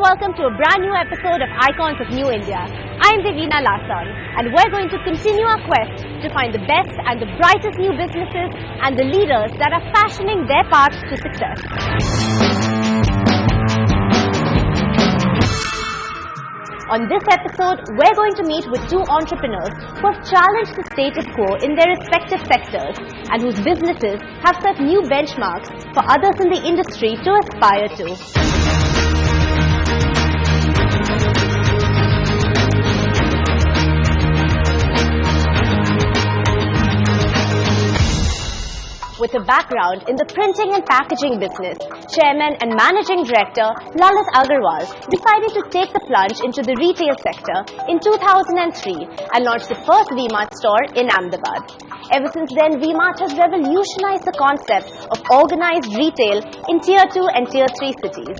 welcome to a brand new episode of Icons of New India. I'm Devina Lasan, and we're going to continue our quest to find the best and the brightest new businesses and the leaders that are fashioning their path to success. On this episode, we're going to meet with two entrepreneurs who have challenged the status quo in their respective sectors and whose businesses have set new benchmarks for others in the industry to aspire to. With a background in the printing and packaging business, Chairman and Managing Director Lalit Agarwal decided to take the plunge into the retail sector in 2003 and launched the first V-Mart store in Ahmedabad. Ever since then, V-Mart has revolutionized the concept of organized retail in Tier 2 and Tier 3 cities.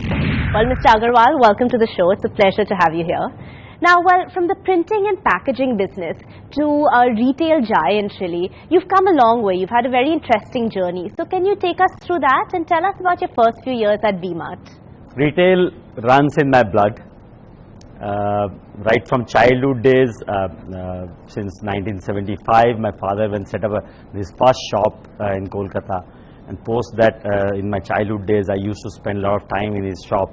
Well, Mr. Agarwal, welcome to the show. It's a pleasure to have you here. Now, well, from the printing and packaging business to a retail giant, really, you've come a long way. You've had a very interesting journey. So can you take us through that and tell us about your first few years at V-Mart? Retail runs in my blood. Right from childhood days, since 1975, my father went set up his first shop in Kolkata. And post that, in my childhood days, I used to spend a lot of time in his shop.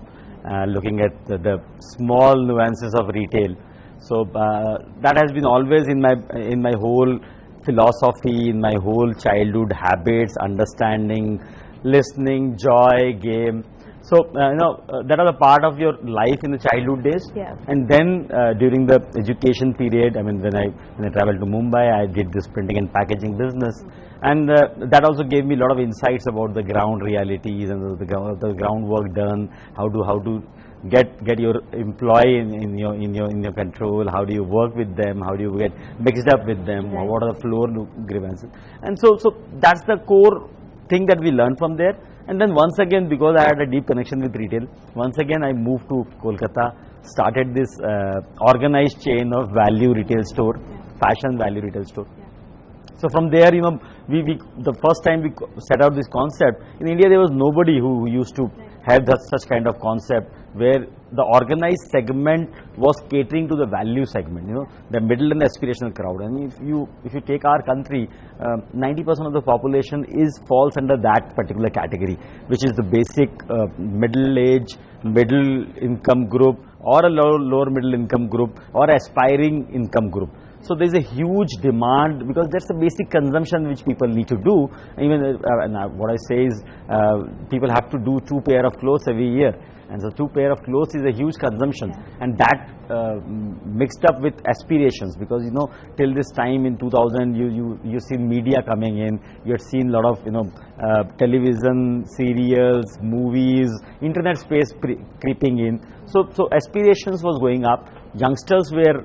Looking at the small nuances of retail. So that has been always in my whole philosophy, in my whole childhood habits, understanding, listening, joy, game. So that are the part of your life in the childhood days. Yeah. And then during the education period, I mean when I traveled to Mumbai, I did this printing and packaging business, and that also gave me a lot of insights about the ground realities and the groundwork done. How to get your employee in your control. How do you work with them? How do you get mixed up with them? Right. What are the floor grievances? And so that's the core thing that we learned from there. And then once again, because I had a deep connection with retail, once again I moved to Kolkata, started this organized chain of value retail store, fashion value retail store. So from there, we the first time we set out this concept, in India there was nobody who used to have such kind of concept where the organized segment was catering to the value segment, the middle and aspirational crowd. And if you take our country, 90% of the population falls under that particular category, which is the basic middle age, middle income group, or a lower middle income group, or aspiring income group. So there is a huge demand because that's the basic consumption which people need to do. Even what I say is people have to do 2 pair of clothes every year, and so 2 pair of clothes is a huge consumption. Yeah. And that mixed up with aspirations, because till this time in 2000 you seen media coming in, you had seen a lot of television, serials, movies, internet space creeping in. So aspirations was going up. Youngsters were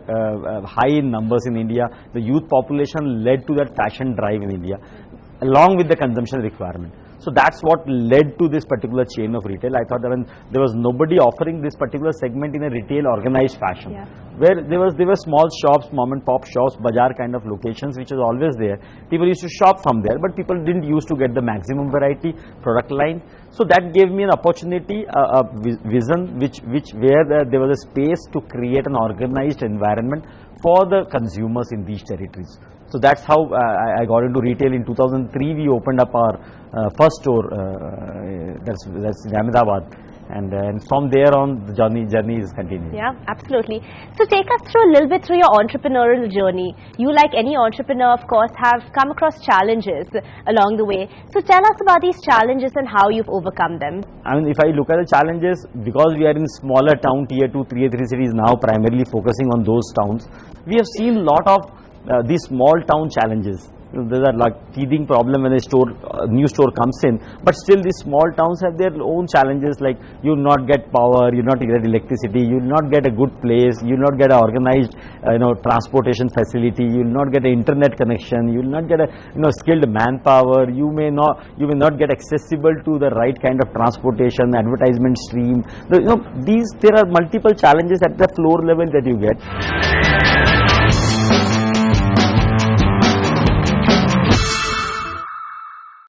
high in numbers in India. The youth population led to that fashion drive in India, along with the consumption requirement. So that's what led to this particular chain of retail. I thought that there was nobody offering this particular segment in a retail organized fashion. Yeah. Where there were small shops, mom and pop shops, bazaar kind of locations, which was always there. People used to shop from there, but people didn't used to get the maximum variety product line. So that gave me an opportunity, a vision where there was a space to create an organized environment for the consumers in these territories. So that's how I got into retail. In 2003, we opened up our first store, that's in Ahmedabad. And from there on, the journey is continuing. Yeah, absolutely. So take us through a little bit through your entrepreneurial journey. You, like any entrepreneur, of course, have come across challenges along the way. So tell us about these challenges and how you've overcome them. I mean, if I look at the challenges, because we are in smaller town, Tier 2, Tier 3 cities now, primarily focusing on those towns, we have seen a lot of these small town challenges. There's a teething problem when a new store comes in, but still these small towns have their own challenges, like you will not get power, you will not get electricity, you will not get a good place, you will not get an organized transportation facility, you will not get an internet connection, you will not get a skilled manpower, you may not get accessible to the right kind of transportation, advertisement stream. There are multiple challenges at the floor level that you get.